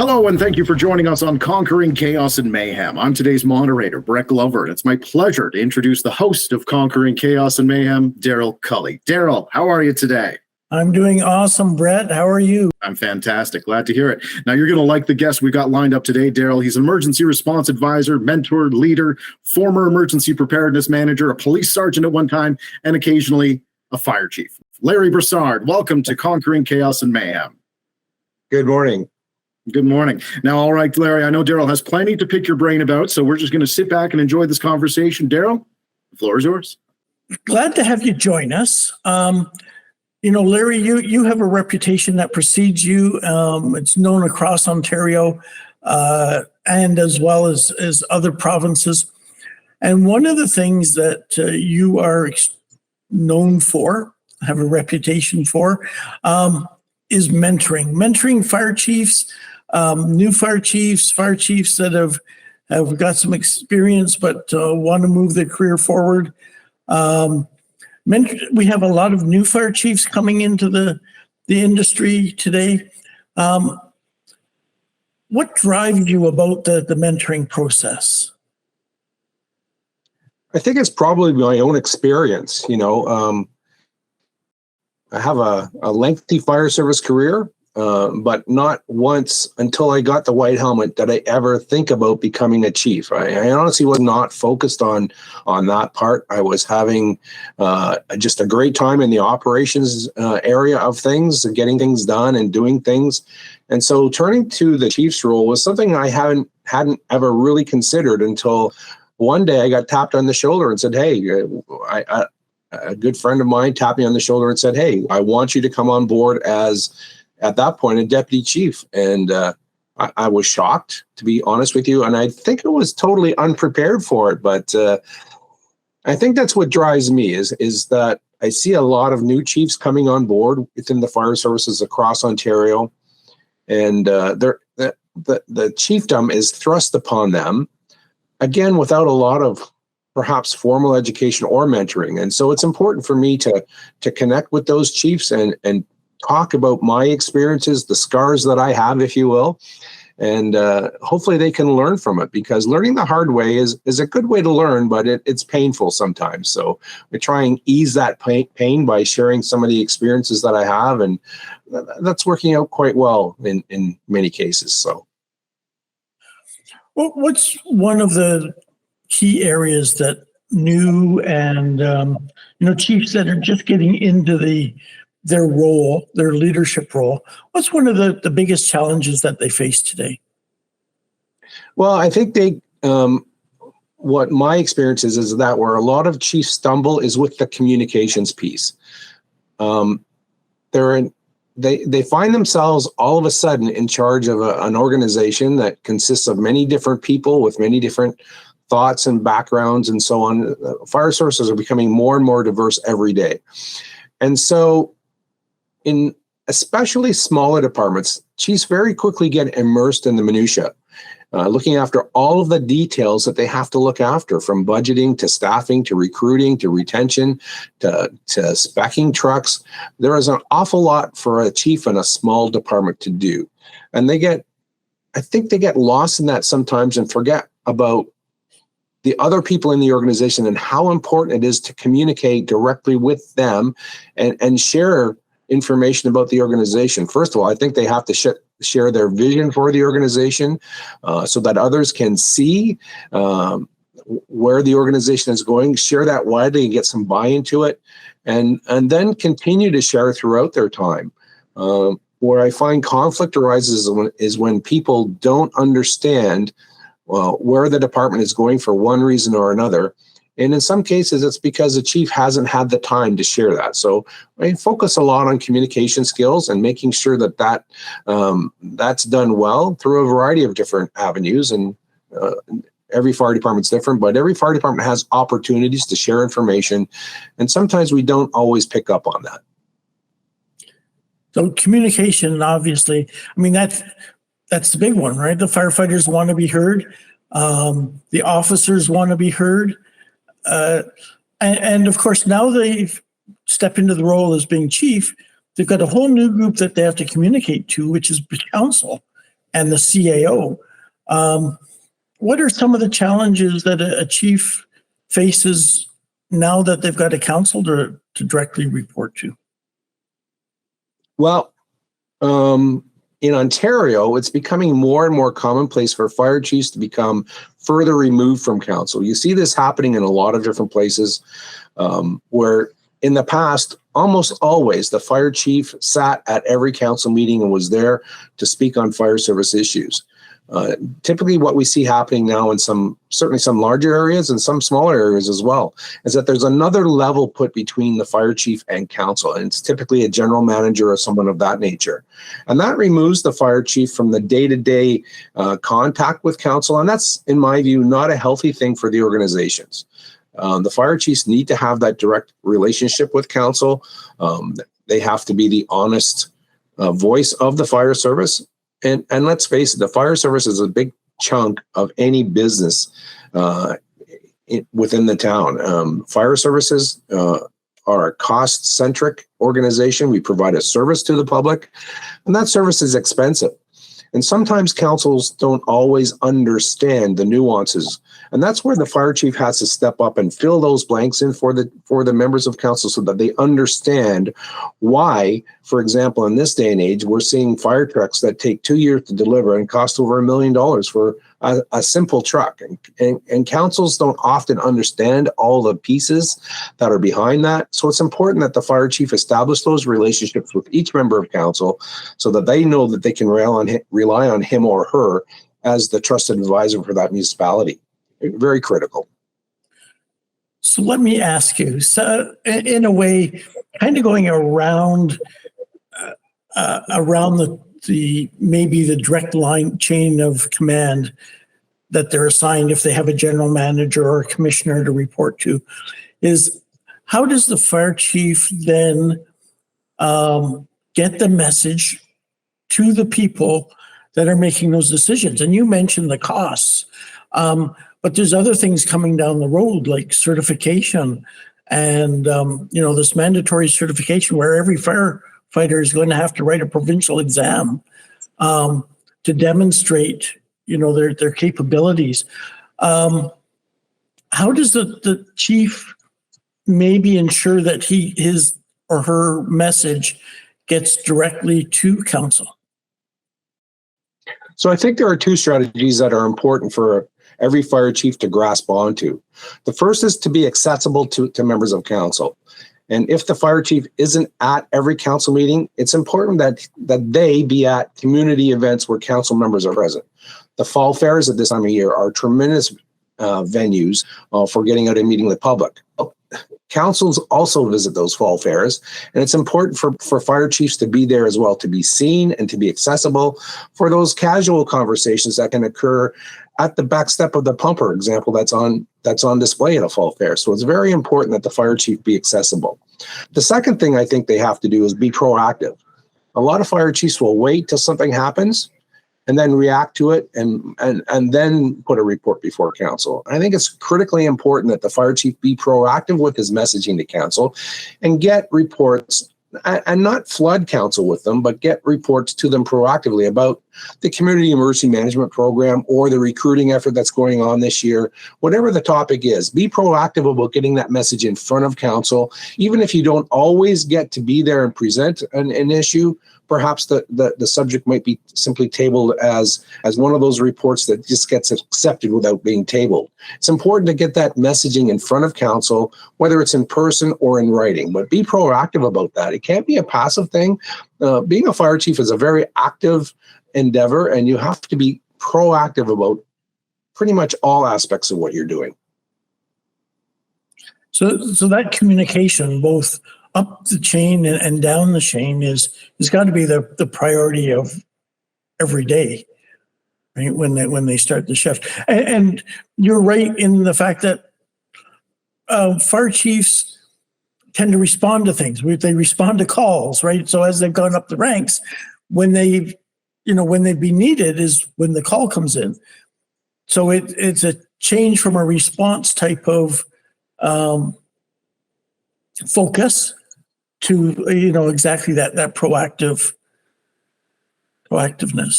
Hello, and thank you for joining us on Conquering Chaos and Mayhem. I'm today's moderator, Brett Glover, and it's my pleasure to introduce the host of Conquering Chaos and Mayhem, Darryl Culley. Darryl, how are you today? I'm doing awesome, Brett. How are you? I'm fantastic. Glad to hear it. Now, you're going to like the guest we got lined up today, Darryl. He's an emergency response advisor, mentor, leader, former emergency preparedness manager, a police sergeant at one time, and occasionally a fire chief. Larry Brassard, welcome to Conquering Chaos and Mayhem. Good morning. Good morning. Now, all right, Larry, I know Darryl has plenty to pick your brain about, so we're just going to sit back and enjoy this conversation. Darryl, the floor is yours. Glad to have you join us. Larry, you have a reputation that precedes you. It's known across Ontario and as well as other provinces. And one of the things that you are known for, have a reputation for, is mentoring fire chiefs, new fire chiefs that have got some experience but want to move their career forward. We have a lot of new fire chiefs coming into the industry today. What drives you about the mentoring process? I think it's probably my own experience. I have a lengthy fire service career, but not once until I got the white helmet did I ever think about becoming a chief. I honestly was not focused on that part. I was having just a great time in the operations area of things, getting things done and doing things. And so turning to the chief's role was something I hadn't ever really considered until one day I got tapped on the shoulder and said, "Hey, a good friend of mine tapped me on the shoulder and said, 'Hey, I want you to come on board as, at that point, a deputy chief.'" And I was shocked, to be honest with you. And I think I was totally unprepared for it. But I think that's what drives me is that I see a lot of new chiefs coming on board within the fire services across Ontario. And the chiefdom is thrust upon them, again, without a lot of perhaps formal education or mentoring. And so it's important for me to connect with those chiefs and talk about my experiences, the scars that I have, if you will, and hopefully they can learn from it, because learning the hard way is a good way to learn, but it's painful sometimes. So we try and ease that pain by sharing some of the experiences that I have, and that's working out quite well in many cases. So, Well, what's one of the key areas that new and chiefs that are just getting into their role, their leadership role, what's one of the biggest challenges that they face today? Well, I think what my experience is that where a lot of chiefs stumble is with the communications piece. They find themselves all of a sudden in charge of an organization that consists of many different people with many different thoughts and backgrounds and so on. Fire services are becoming more and more diverse every day. And so in especially smaller departments, chiefs very quickly get immersed in the minutia, looking after all of the details that they have to look after, from budgeting to staffing to recruiting to retention to speccing trucks. There is an awful lot for a chief in a small department to do. And I think they get lost in that sometimes and forget about the other people in the organization and how important it is to communicate directly with them and share information about the organization. First of all, I think they have to share their vision for the organization so that others can see where the organization is going, share that widely and get some buy-in to it, and then continue to share throughout their time. Where I find conflict arises is when people don't understand where the department is going for one reason or another. And in some cases, it's because the chief hasn't had the time to share that. So I focus a lot on communication skills and making sure that's done well through a variety of different avenues. And every fire department's different, but every fire department has opportunities to share information. And sometimes we don't always pick up on that. So communication, obviously, that's the big one, right? The firefighters want to be heard. The officers want to be heard. And of course, now they've stepped into the role as being chief. They've got a whole new group that they have to communicate to, which is council. and the CAO. What are some of the challenges that a chief faces now that they've got a council to directly report to? Well, in Ontario, it's becoming more and more commonplace for fire chiefs to become further removed from council. You see this happening in a lot of different places, where in the past, almost always the fire chief sat at every council meeting and was there to speak on fire service issues. Typically what we see happening now in certainly some larger areas and some smaller areas as well, is that there's another level put between the fire chief and council, and it's typically a general manager or someone of that nature. And that removes the fire chief from the day-to-day contact with council, and that's, in my view, not a healthy thing for the organizations. The fire chiefs need to have that direct relationship with council. They have to be the honest voice of the fire service. And let's face it, the fire service is a big chunk of any business within the town. Fire services are a cost-centric organization. We provide a service to the public, and that service is expensive. And sometimes councils don't always understand the nuances. And that's where the fire chief has to step up and fill those blanks in for the members of council so that they understand why, for example, in this day and age, we're seeing fire trucks that take 2 years to deliver and cost over $1 million for a simple truck. And councils don't often understand all the pieces that are behind that. So it's important that the fire chief establish those relationships with each member of council so that they know that they can rely on him or her as the trusted advisor for that municipality. Very critical. So let me ask you, so in a way, kind of going around the maybe the direct line chain of command that they're assigned if they have a general manager or a commissioner to report to, is how does the fire chief then get the message to the people that are making those decisions? And you mentioned the costs, but there's other things coming down the road like certification and this mandatory certification where every firefighter is going to have to write a provincial exam to demonstrate their capabilities. How does the chief maybe ensure that his or her message gets directly to council? So I think there are two strategies that are important for every fire chief to grasp onto. The first is to be accessible to members of council. And if the fire chief isn't at every council meeting, it's important that they be at community events where council members are present. The fall fairs at this time of year are tremendous venues for getting out and meeting the public. Councils also visit those fall fairs, and it's important for fire chiefs to be there as well, to be seen and to be accessible for those casual conversations that can occur at the back step of the pumper example that's on display at a fall fair. So it's very important that the fire chief be accessible. The second thing I think they have to do is be proactive. A lot of fire chiefs will wait till something happens and then react to it and then put a report before council. I think it's critically important that the fire chief be proactive with his messaging to council and get reports and not flood council with them, but get reports to them proactively about the community emergency management program or the recruiting effort that's going on this year. Whatever the topic is, be proactive about getting that message in front of council. Even if you don't always get to be there and present an issue, perhaps the subject might be simply tabled as one of those reports that just gets accepted without being tabled. It's important to get that messaging in front of council, whether it's in person or in writing, but be proactive about that. It can't be a passive thing. Being a fire chief is a very active endeavor, and you have to be proactive about pretty much all aspects of what you're doing. So that communication, both up the chain and down the chain, is got to be the priority of every day, right? When they start the shift, and you're right in the fact that fire chiefs tend to respond to things. They respond to calls, right? So as they've gone up the ranks, when they'd be needed is when the call comes in. So it's a change from a response type of focus to exactly that proactiveness.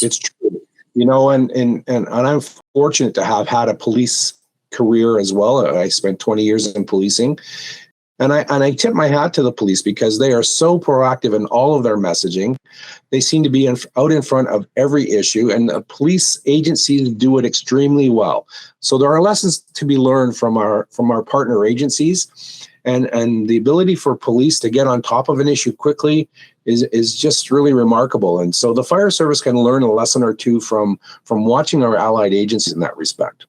It's true. And I'm fortunate to have had a police career as well. I spent 20 years in policing. And I tip my hat to the police because they are so proactive in all of their messaging. They seem to be out in front of every issue, and the police agencies do it extremely well. So there are lessons to be learned from our partner agencies, and the ability for police to get on top of an issue quickly is just really remarkable. And so the fire service can learn a lesson or two from watching our allied agencies in that respect.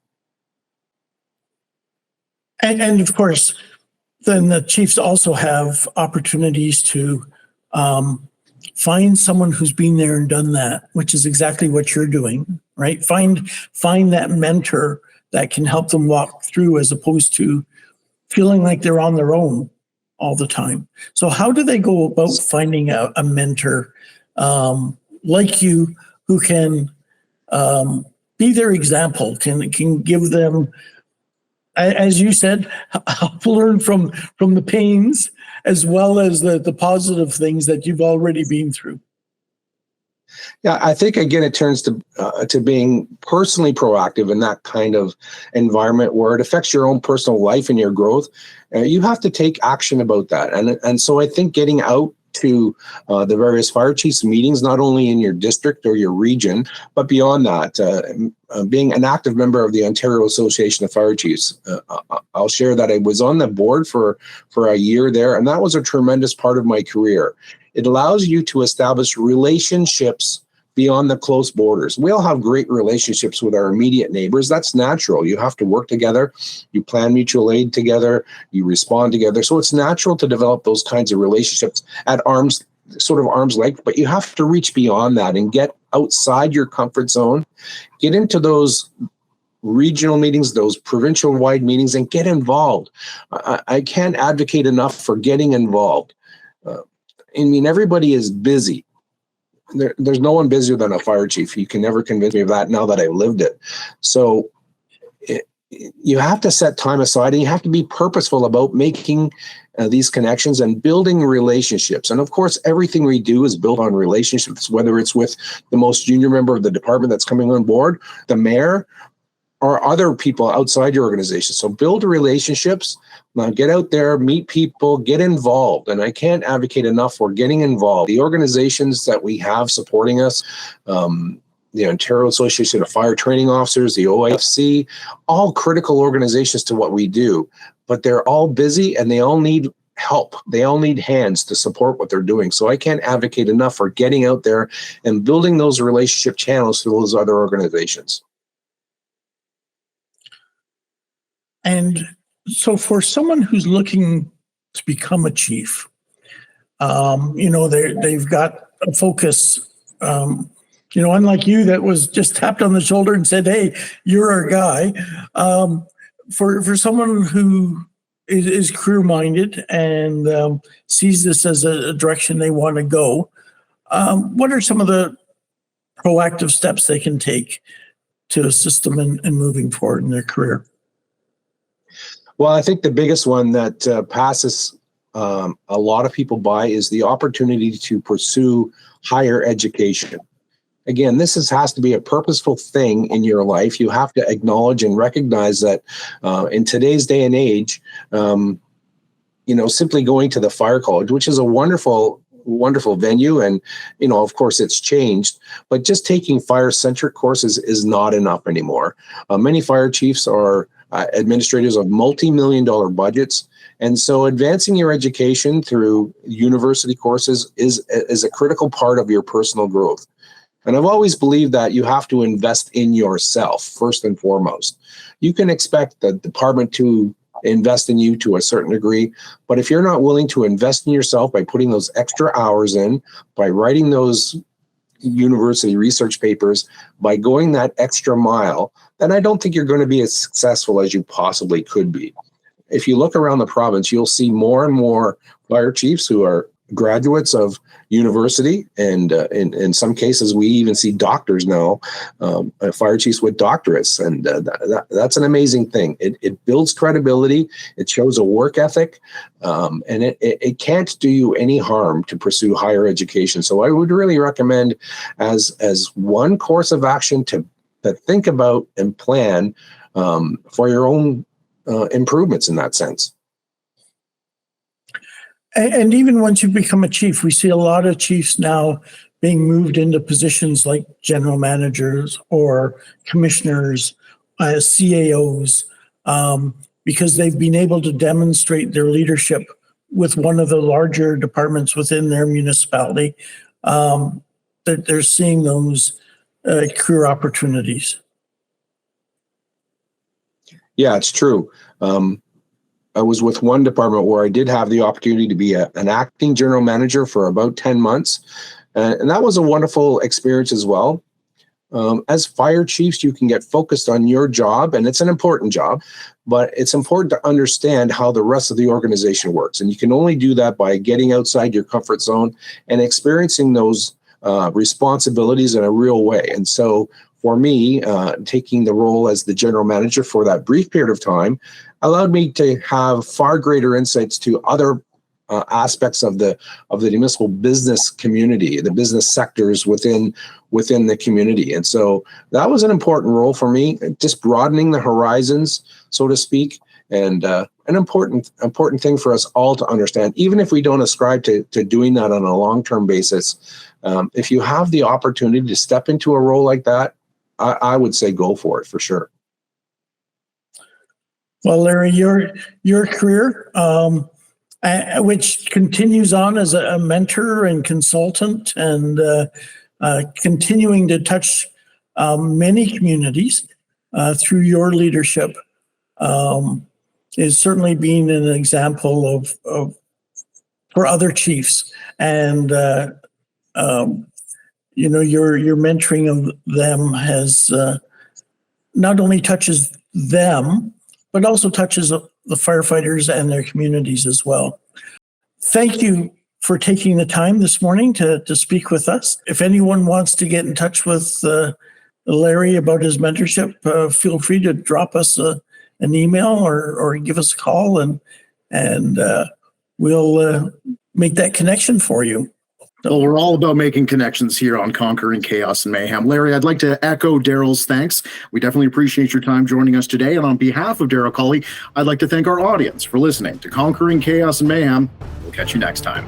And of course, then the chiefs also have opportunities to find someone who's been there and done that, which is exactly what you're doing, right? Find that mentor that can help them walk through, as opposed to feeling like they're on their own all the time. So how do they go about finding a mentor like you, who can be their example, can give them, as you said, learn from the pains as well as the positive things that you've already been through? Yeah, I think again it turns to being personally proactive in that kind of environment where it affects your own personal life and your growth. You have to take action about that, and so I think getting out to the various fire chiefs meetings, not only in your district or your region, but beyond that, being an active member of the Ontario Association of Fire Chiefs. I'll share that I was on the board for a year there, and that was a tremendous part of my career. It allows you to establish relationships beyond the close borders. We all have great relationships with our immediate neighbors. That's natural. You have to work together. You plan mutual aid together. You respond together. So it's natural to develop those kinds of relationships at arm's length, but you have to reach beyond that and get outside your comfort zone, get into those regional meetings, those provincial-wide meetings, and get involved. I can't advocate enough for getting involved. Everybody is busy. There's no one busier than a fire chief. You can never convince me of that now that I've lived it. So you have to set time aside, and you have to be purposeful about making these connections and building relationships. And of course, everything we do is built on relationships, whether it's with the most junior member of the department that's coming on board, the mayor, or other people outside your organization. So build relationships, get out there, meet people, get involved. And I can't advocate enough for getting involved. The organizations that we have supporting us, the Ontario Association of Fire Training Officers, the OIFC, all critical organizations to what we do, but they're all busy and they all need help. They all need hands to support what they're doing. So I can't advocate enough for getting out there and building those relationship channels through those other organizations. And so for someone who's looking to become a chief, they've got a focus, unlike you that was just tapped on the shoulder and said, hey, you're our guy. For someone who is career-minded and sees this as a direction they want to go, what are some of the proactive steps they can take to assist them in moving forward in their career? Well, I think the biggest one that passes a lot of people by is the opportunity to pursue higher education. Again, this has to be a purposeful thing in your life. You have to acknowledge and recognize that in today's day and age, simply going to the fire college, which is a wonderful venue, and of course it's changed, but just taking fire-centric courses is not enough anymore. Many fire chiefs are administrators of multi-million-dollar budgets. And so advancing your education through university courses is a critical part of your personal growth. And I've always believed that you have to invest in yourself first and foremost. You can expect the department to invest in you to a certain degree, but if you're not willing to invest in yourself by putting those extra hours in, by writing those university research papers, by going that extra mile, then I don't think you're going to be as successful as you possibly could be. If you look around the province, you'll see more and more fire chiefs who are graduates of university, and in some cases, we even see doctors now, fire chiefs with doctorates, and that's an amazing thing. It builds credibility, it shows a work ethic, and it can't do you any harm to pursue higher education. So I would really recommend as one course of action to think about and plan for your own improvements in that sense. And even once you become a chief, we see a lot of chiefs now being moved into positions like general managers or commissioners, CAOs, because they've been able to demonstrate their leadership with one of the larger departments within their municipality. That they're seeing those career opportunities. Yeah, it's true. I was with one department where I did have the opportunity to be an acting general manager for about 10 months. And that was a wonderful experience as well. As fire chiefs, you can get focused on your job, and it's an important job, but it's important to understand how the rest of the organization works. And you can only do that by getting outside your comfort zone and experiencing those responsibilities in a real way. And so for me, taking the role as the general manager for that brief period of time allowed me to have far greater insights to other aspects of the municipal business community, the business sectors within the community. And so that was an important role for me, just broadening the horizons, so to speak, and an important thing for us all to understand, even if we don't ascribe to doing that on a long-term basis. If you have the opportunity to step into a role like that, I would say go for it for sure. Well, Larry, your career, which continues on as a mentor and consultant, and continuing to touch many communities through your leadership, is certainly being an example of for other chiefs. And your mentoring of them has not only touches them, but also touches the firefighters and their communities as well. Thank you for taking the time this morning to speak with us. If anyone wants to get in touch with Larry about his mentorship, feel free to drop us an email or give us a call, and we'll make that connection for you. Well, we're all about making connections here on Conquering Chaos and Mayhem. Larry, I'd like to echo Darryl's thanks. We definitely appreciate your time joining us today. And on behalf of Darryl Culley, I'd like to thank our audience for listening to Conquering Chaos and Mayhem. We'll catch you next time.